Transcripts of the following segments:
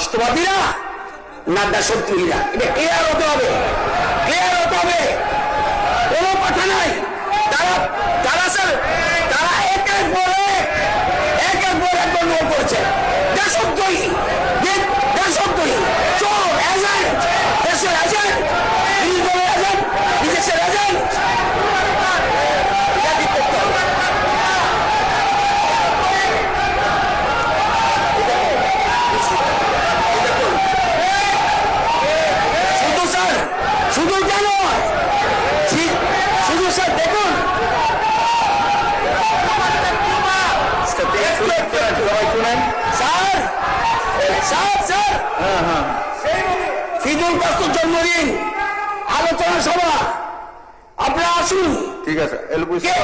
রাষ্ট্রবাদীরা না দেশদ্রোহীরা, এটা ক্লিয়ার হতে হবে, ক্লিয়ার হতে হবে। কোনো কথা নাই। তারা তারা স্যার তারা একের পর একজন লোক করেছে। দেশদ্রোহী, দেশদ্রোহী, চোর, এজেন্ট, দেশের এজেন্ট, বিদেশের এজেন্ট, বিদেশের এজেন্ট। শুধু কেন, শুধু স্যার দেখুন, ফিদুল কাস্তুর জন্মদিন আলোচনা সভা, আপনারা আসুন। ঠিক আছে,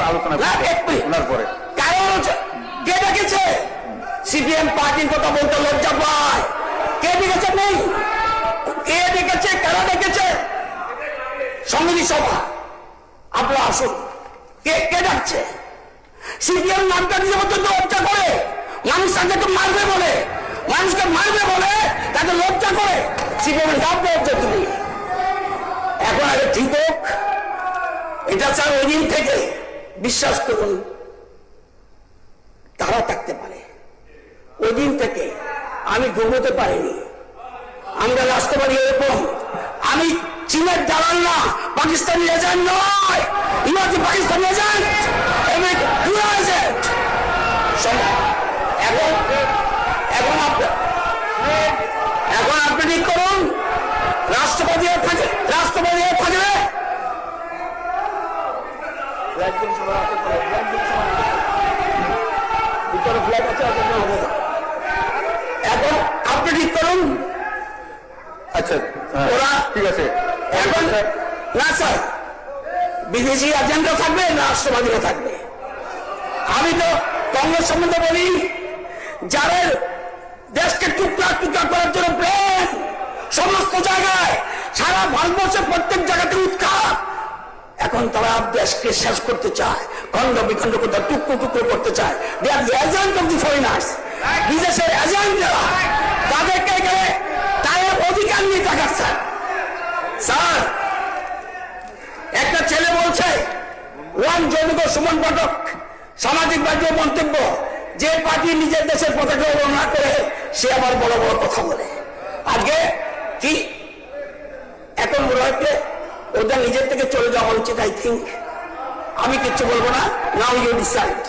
আলোচনা পরে। কারণ কে ডেকেছে? সিপিএম পার্টির কথা বলতে লজ্জা পায়। কে ডেকেছে? নেই। কে ডেকেছে? কারা ডেকেছে? সমিতি সভা, আপনারা আসুন। কে কে ডাকছে? সিপিএম নামটা দিয়ে পর্যন্ত লজ্জা করে, মানুষ তাদেরকে মারবে বলে, মানুষকে মারবে বলে তাদের লজ্জা করে সিপিএম নাম দেওয়া তুমি। এখন আগে ঠিক হোক, এটা স্যার ওই দিন থেকে বিশ্বাস করুন তারা থাকতে পারে। ওই দিন থেকে আমি ঘুমোতে পারিনি। আমরা রাষ্ট্রবাদী এরকম, আমি চীনের দালাল না, পাকিস্তানি এজেন্ট নয়, ইমার্জি পাকিস্তানি এজেন্ট, এখন আপনি ঠিক করুন, রাষ্ট্রপতি থাকবে, রাষ্ট্রপতি থাকবে। এখন আপনি ঠিক করুন। আচ্ছা, ওরা ঠিক আছে। এখন না স্যার, বিদেশি এজেন্টও থাকবে না রাষ্ট্রবাদীরা থাকবে। আমি তো কংগ্রেস সম্বন্ধে বলি, যাদের দেশকে টুকরা টুকরা করার জন্য প্ল্যান, সমস্ত জায়গায় সারা ভারতবর্ষের প্রত্যেক জায়গাতে উৎখাত, এখন তারা দেশকে শেষ করতে চায়, খণ্ড বিখণ্ড করতে, টুকরো টুকরো করতে চায়। দে আর দি এজেন্ট অফ দি ফরেনার্স, বিদেশের এজেন্ট যারা, তাদেরকে গেলে তাদের অধিকার নিয়ে দেখাচ্ছে। স্যার, একটা ছেলে বলছে, ওয়ান জৈনিক সুমন পাঠক সামাজিক মাধ্যমে মন্তব্য, যে পার্টি নিজের দেশের পতাকা অবমাননা করে সে আবার বড় বড় কথা বলে। আজকে কি এখন মনে হয় ওটা নিজের থেকে চলে যাওয়া উচিত। আই থিঙ্ক, আমি কিচ্ছু বলবো না। Now you decide.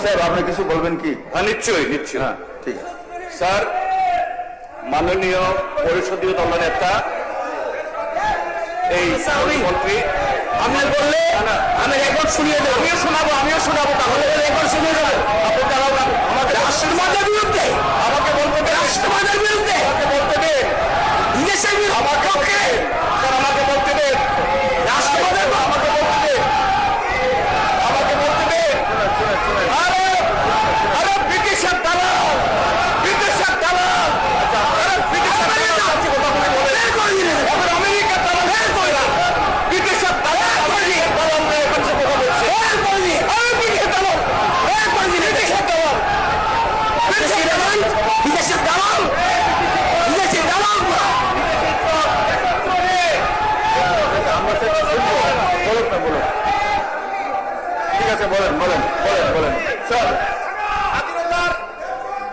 সাহেব, আপনি কিছু বলবেন কি? নিশ্চয়ই নিশ্চয়ই। হ্যাঁ, ঠিক আছে স্যার। মাননীয় পরিষদীয় দলনেতা এই মন্ত্রী, আপনি বললে আমি রেকর্ড শুনিয়ে দেবো। আমিও শোনাবো, তাহলে রেকর্ড শুনিয়ে দেবো। আমাকে রাষ্ট্রবাদের বিরুদ্ধে, আমাকে বলতে রাষ্ট্রবাদের বিরুদ্ধে বলতে দেন, বিদেশের বিরুদ্ধে আমাকে, স্যার আমাকে বলতে দেন, রাষ্ট্রবাদের আমাকে বলতে দেন, আমাকে বলতে দেন। আরে ব্রিটিশের দালাল, ব্রিটিশের দালাল, ব্রিটিশের আমেরিকার দালাল, ব্রিটিশের দালাল, বিদেশের দালাল, বিদেশের দালাল। ঠিক আছে, বলেন বলেন বলেন বলেন স্যার।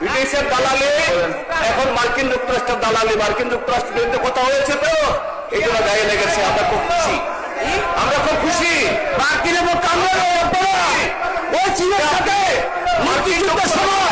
ব্রিটিশের দালালি এখন মার্কিন যুক্তরাষ্ট্রের দালালি, মার্কিন যুক্তরাষ্ট্রের বিরুদ্ধে কথা হয়েছে, তো এই জন্য গায়ে লেগেছে। আমরা খুব খুশি, আমরা খুব খুশি। মার্কিনের ওই চীনের সাথে মার্কিন যুদ্ধের সময়